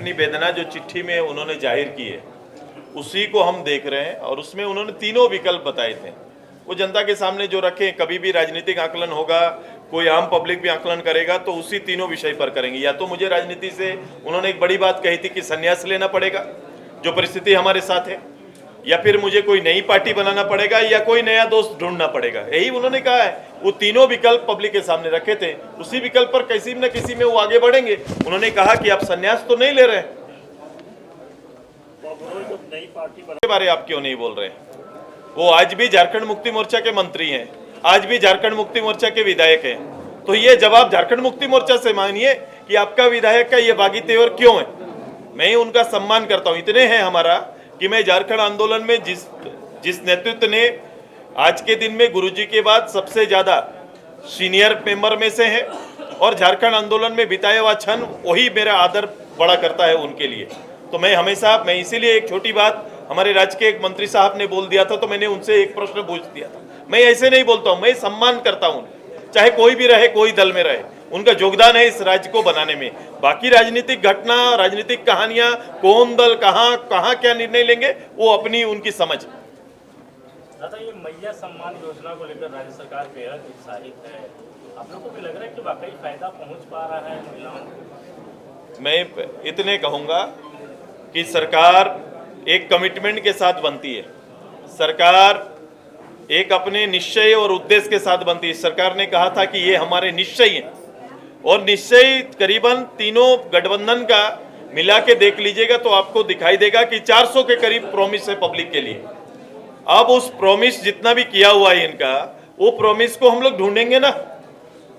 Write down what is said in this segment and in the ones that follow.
अपनी वेदना जो चिट्ठी में उन्होंने जाहिर की है उसी को हम देख रहे हैं। और उसमें उन्होंने तीनों विकल्प बताए थे, वो जनता के सामने जो रखे। कभी भी राजनीतिक आकलन होगा, कोई आम पब्लिक भी आकलन करेगा तो उसी तीनों विषय पर करेंगे। या तो मुझे राजनीति से उन्होंने एक बड़ी बात कही थी कि संन्यास लेना पड़ेगा, जो परिस्थिति हमारे साथ है, या फिर मुझे कोई नई पार्टी बनाना पड़ेगा, या कोई नया दोस्त ढूंढना पड़ेगा। यही उन्होंने कहा है। वो तीनों विकल्प पब्लिक के सामने रखे थे, उसी विकल्प पर किसी न किसी में वो आगे बढ़ेंगे। उन्होंने कहा कि आप संन्यास तो नहीं ले रहे, नई पार्टी के बारे आप क्यों नहीं बोल रहे? वो आज भी झारखंड मुक्ति मोर्चा के मंत्री हैं, आज भी झारखंड मुक्ति मोर्चा के विधायक हैं। तो ये जवाब झारखंड मुक्ति मोर्चा से मांगिए कि आपका विधायक का ये बागी तेवर क्यों है। मैं उनका सम्मान करता हूँ, इतने हैं हमारा कि मैं झारखंड आंदोलन में जिस नेतृत्व ने आज के दिन में गुरुजी के बाद सबसे ज्यादा सीनियर मेंबर में से है और झारखंड आंदोलन में बिताया हुआ क्षण वही मेरा आदर बड़ा करता है उनके लिए। तो मैं हमेशा, मैं इसीलिए एक छोटी बात हमारे राज्य के एक मंत्री साहब ने बोल दिया था तो मैंने उनसे एक प्रश्न पूछ दिया था। मैं ऐसे नहीं बोलता हूँ, मैं सम्मान करता हूँ, चाहे कोई भी रहे, कोई दल में रहे, उनका योगदान है इस राज्य को बनाने में। बाकी राजनीतिक घटना, राजनीतिक कहानियां, कौन दल कहाँ क्या निर्णय लेंगे, वो अपनी उनकी समझ। दादा, ये मैया सम्मान योजना को लेकर राज्य सरकार बेहद उत्साहित है, आप लोगों को भी लग रहा है कि वाकई फायदा पहुंच पा रहा है महिलाओं को? मैं इतने कहूंगा कि सरकार एक कमिटमेंट के साथ बनती है, सरकार एक अपने निश्चय और उद्देश्य के साथ बनती है। सरकार ने कहा था कि ये हमारे निश्चय हैं, और निश्चय करीबन तीनों गठबंधन का मिला के देख लीजिएगा तो आपको दिखाई देगा कि 400 के करीब प्रॉमिस है पब्लिक के लिए। अब उस प्रॉमिस जितना भी किया हुआ है इनका, वो प्रॉमिस को हम लोग ढूंढेंगे ना,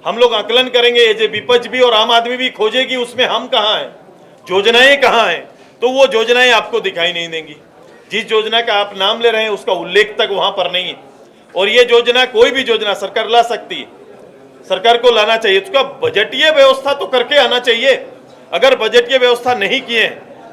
हम लोग आकलन करेंगे। ये जो विपक्ष भी और आम आदमी भी खोजेगी उसमें हम कहाँ हैं, योजनाएं कहाँ हैं, तो वो योजनाएं आपको दिखाई नहीं देंगी। जिस योजना का आप नाम ले रहे हैं उसका उल्लेख तक वहां पर नहीं है। और ये योजना, कोई भी योजना सरकार ला सकती है, सरकार को लाना चाहिए, उसका बजटीय व्यवस्था तो करके आना चाहिए। अगर बजटीय व्यवस्था नहीं किए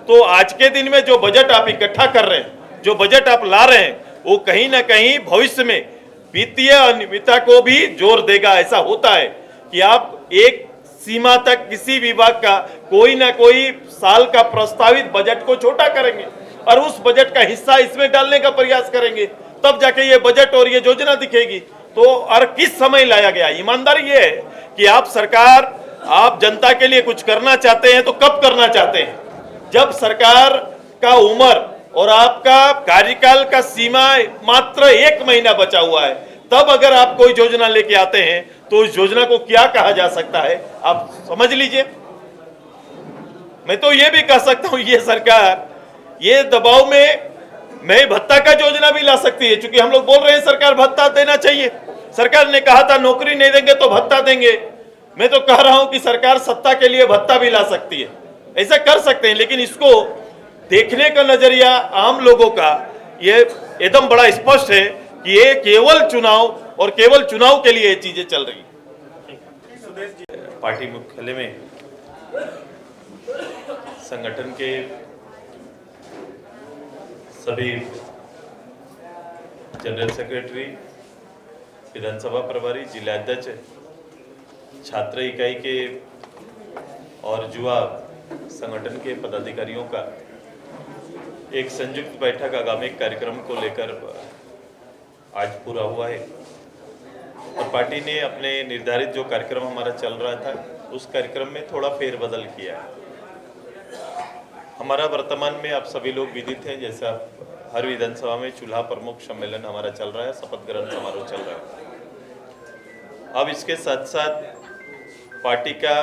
तो आज के दिन में जो बजट आप इकट्ठा कर रहे हैं, जो बजट आप ला रहे हैं, वो कहीं ना कहीं भविष्य में वित्तीय अनियमितता को भी जोर देगा। ऐसा होता है कि आप एक सीमा तक किसी विभाग का कोई ना कोई साल का प्रस्तावित बजट को छोटा करेंगे और उस बजट का हिस्सा इसमें डालने का प्रयास करेंगे, तब जाके ये बजट और ये योजना दिखेगी। तो और किस समय लाया गया? ईमानदारी ये है कि आप सरकार, आप जनता के लिए कुछ करना चाहते हैं तो कब करना चाहते हैं? जब सरकार का उम्र और आपका कार्यकाल का सीमा मात्र 1 महीना बचा हुआ है, तब अगर आप कोई योजना लेके आते हैं तो उस योजना को क्या कहा जा सकता है, आप समझ लीजिए। मैं तो ये भी कह सकता हूं, ये सरकार ये दबाव में मैं भत्ता का योजना भी ला सकती है, क्योंकि हम लोग बोल रहे हैं सरकार भत्ता देना चाहिए। सरकार ने कहा था नौकरी नहीं देंगे तो भत्ता देंगे। मैं तो कह रहा हूं कि सरकार सत्ता के लिए भत्ता भी ला सकती है, ऐसा कर सकते हैं। लेकिन इसको देखने का नजरिया आम लोगों का ये एकदम बड़ा स्पष्ट है कि ये केवल चुनाव और केवल चुनाव के लिए ये चीजें चल रही। पार्टी मुख्यालय में संगठन के सभी जनरल सेक्रेटरी, विधानसभा प्रभारी, जिलाध्यक्ष, छात्र इकाई के और युवा संगठन के पदाधिकारियों का एक संयुक्त बैठक आगामी कार्यक्रम को लेकर आज पूरा हुआ है। और पार्टी ने अपने निर्धारित जो कार्यक्रम हमारा चल रहा था उस कार्यक्रम में थोड़ा फेरबदल किया है। हमारा वर्तमान में आप सभी लोग विदित हैं, जैसा हर विधानसभा में चूल्हा प्रमुख सम्मेलन हमारा चल रहा है, शपथ ग्रहण समारोह चल रहा है। अब इसके साथ साथ पार्टी का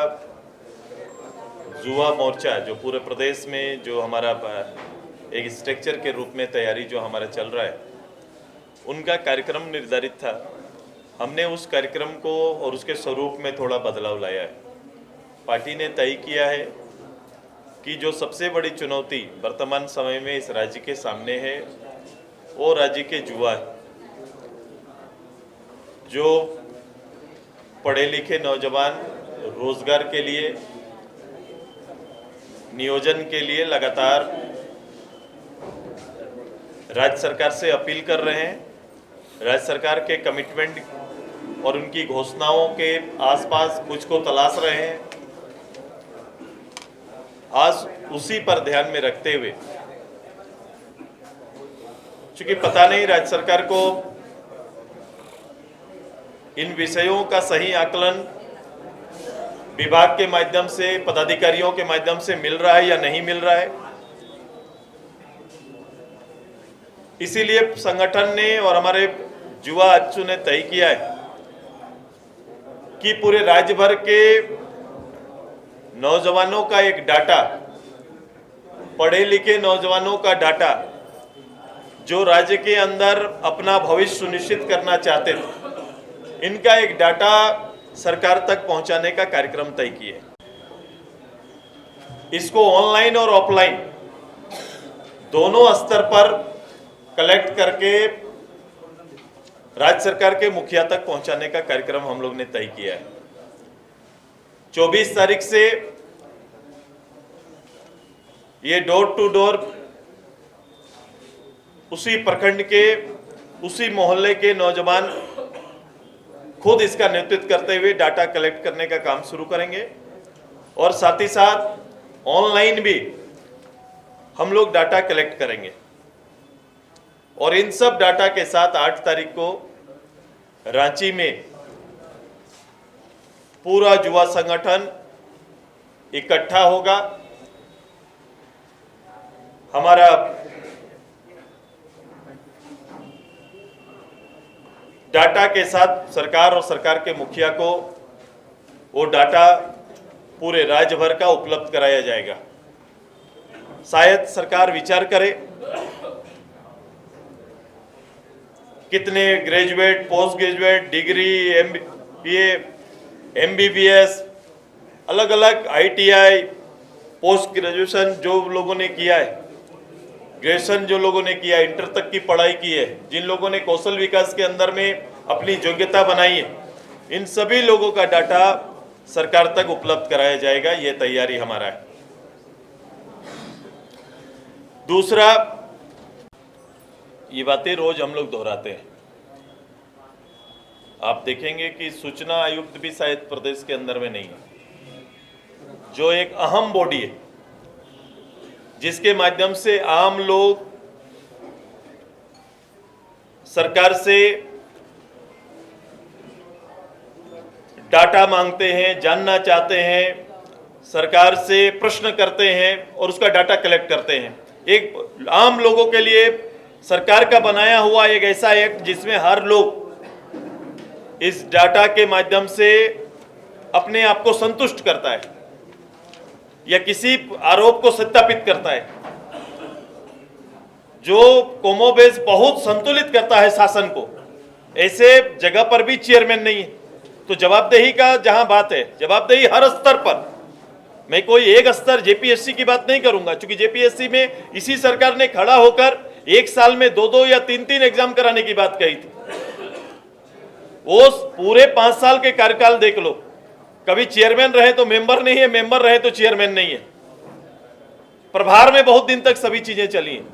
युवा मोर्चा जो पूरे प्रदेश में जो हमारा एक स्ट्रक्चर के रूप में तैयारी जो हमारा चल रहा है, उनका कार्यक्रम निर्धारित था। हमने उस कार्यक्रम को और उसके स्वरूप में थोड़ा बदलाव लाया है। पार्टी ने तय किया है कि जो सबसे बड़ी चुनौती वर्तमान समय में इस राज्य के सामने है वो राज्य के युवा है, जो पढ़े लिखे नौजवान रोजगार के लिए, नियोजन के लिए लगातार राज्य सरकार से अपील कर रहे हैं। राज्य सरकार के कमिटमेंट और उनकी घोषणाओं के आसपास कुछ को तलाश रहे हैं। आज उसी पर ध्यान में रखते हुए, क्योंकि पता नहीं राज्य सरकार को इन विषयों का सही आकलन विभाग के माध्यम से, पदाधिकारियों के माध्यम से मिल रहा है या नहीं मिल रहा है। इसीलिए संगठन ने और हमारे युवा अच्यु ने तय किया है कि पूरे राज्य भर के नौजवानों का एक डाटा, पढ़े लिखे नौजवानों का डाटा, जो राज्य के अंदर अपना भविष्य सुनिश्चित करना चाहते थे, इनका एक डाटा सरकार तक पहुंचाने का कार्यक्रम तय किए। इसको ऑनलाइन और ऑफलाइन दोनों स्तर पर कलेक्ट करके राज्य सरकार के मुखिया तक पहुंचाने का कार्यक्रम हम लोग ने तय किया है। 24 तारीख से ये डोर टू डोर उसी प्रखंड के, उसी मोहल्ले के नौजवान खुद इसका नेतृत्व करते हुए डाटा कलेक्ट करने का काम शुरू करेंगे और साथ ही साथ ऑनलाइन भी हम लोग डाटा कलेक्ट करेंगे। और इन सब डाटा के साथ 8 तारीख को रांची में पूरा युवा संगठन इकट्ठा होगा। हमारा डाटा के साथ सरकार और सरकार के मुखिया को वो डाटा पूरे राज्य भर का उपलब्ध कराया जाएगा। शायद सरकार विचार करे कितने graduate, post graduate, degree, MBA, MBBS, अलग अलग ITI, पोस्ट ग्रेजुएशन जो लोगों ने किया है, ग्रेजुएशन जो लोगों ने किया, इंटर तक की पढ़ाई की है, जिन लोगों ने कौशल विकास के अंदर में अपनी योग्यता बनाई है, इन सभी लोगों का डाटा सरकार तक उपलब्ध कराया जाएगा। ये तैयारी हमारा है। दूसरा, ये बातें रोज हम लोग दोहराते हैं। आप देखेंगे कि सूचना आयुक्त भी शायद प्रदेश के अंदर में नहीं है, जो एक अहम बॉडी है जिसके माध्यम से आम लोग सरकार से डाटा मांगते हैं, जानना चाहते हैं, सरकार से प्रश्न करते हैं और उसका डाटा कलेक्ट करते हैं। एक आम लोगों के लिए सरकार का बनाया हुआ एक ऐसा एक्ट जिसमें हर लोग इस डाटा के माध्यम से अपने आप को संतुष्ट करता है या किसी आरोप को सत्यापित करता है, जो कोमोबेश बहुत संतुलित करता है शासन को। ऐसे जगह पर भी चेयरमैन नहीं है। तो जवाबदेही का जहां बात है, जवाबदेही हर स्तर पर, मैं कोई एक स्तर जेपीएससी की बात नहीं करूंगा, क्योंकि जेपीएससी में इसी सरकार ने खड़ा होकर एक साल में 2-2 या 3-3 एग्जाम कराने की बात कही थी। वो पूरे 5 साल के कार्यकाल देख लो, कभी चेयरमैन रहे तो मेंबर नहीं है, मेंबर रहे तो चेयरमैन नहीं है। प्रभार में बहुत दिन तक सभी चीजें चली हैं।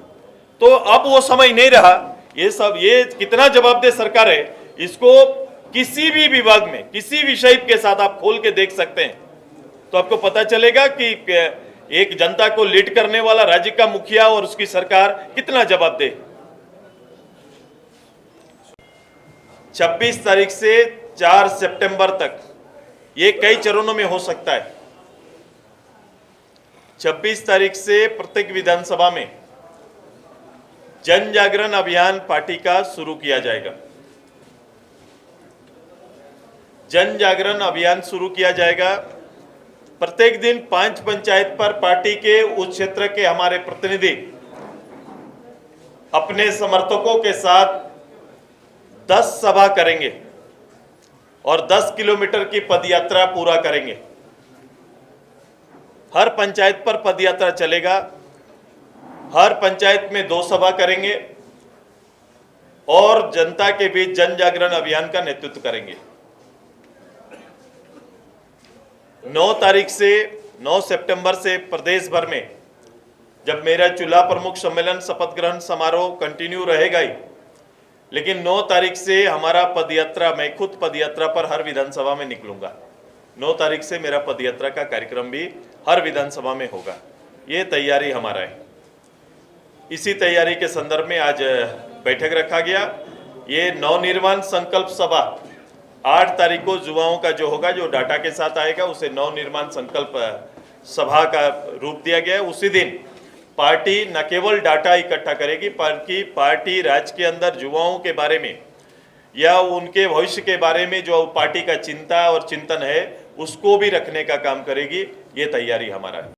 तो अब वो समय नहीं रहा। ये कितना जवाबदेह सरकार है, इसको किसी भी विभाग में किसी विषय के साथ आप खोल के देख सकते हैं, तो आपको पता चलेगा कि एक जनता को लीड करने वाला राज्य का मुखिया और उसकी सरकार कितना जवाबदेह। 26 तारीख से 4 सितंबर तक ये कई चरणों में हो सकता है। 26 तारीख से प्रत्येक विधानसभा में जन जागरण अभियान पार्टी का शुरू किया जाएगा। जन जागरण अभियान शुरू किया जाएगा। प्रत्येक दिन 5 पंचायत पर पार्टी के उस क्षेत्र के हमारे प्रतिनिधि अपने समर्थकों के साथ 10 सभा करेंगे और 10 किलोमीटर की पदयात्रा पूरा करेंगे। हर पंचायत पर पदयात्रा चलेगा, हर पंचायत में 2 सभा करेंगे और जनता के बीच जन जागरण अभियान का नेतृत्व करेंगे। 9 सितंबर से प्रदेश भर में जब मेरा चूल्हा प्रमुख सम्मेलन शपथ ग्रहण समारोह कंटिन्यू रहेगा ही, लेकिन 9 तारीख से हमारा पदयात्रा, मैं खुद पदयात्रा पर हर विधानसभा में निकलूंगा। 9 तारीख से मेरा पदयात्रा का कार्यक्रम भी हर विधानसभा में होगा। ये तैयारी हमारा है। इसी तैयारी के संदर्भ में आज बैठक रखा गया। ये नवनिर्माण संकल्प सभा 8 तारीख को युवाओं का जो होगा, जो डाटा के साथ आएगा, उसे नवनिर्माण संकल्प सभा का रूप दिया गया है। उसी दिन पार्टी न केवल डाटा इकट्ठा करेगी, बल्कि पार्टी राज्य के अंदर युवाओं के बारे में या उनके भविष्य के बारे में जो पार्टी का चिंता और चिंतन है, उसको भी रखने का काम करेगी। ये तैयारी हमारा है।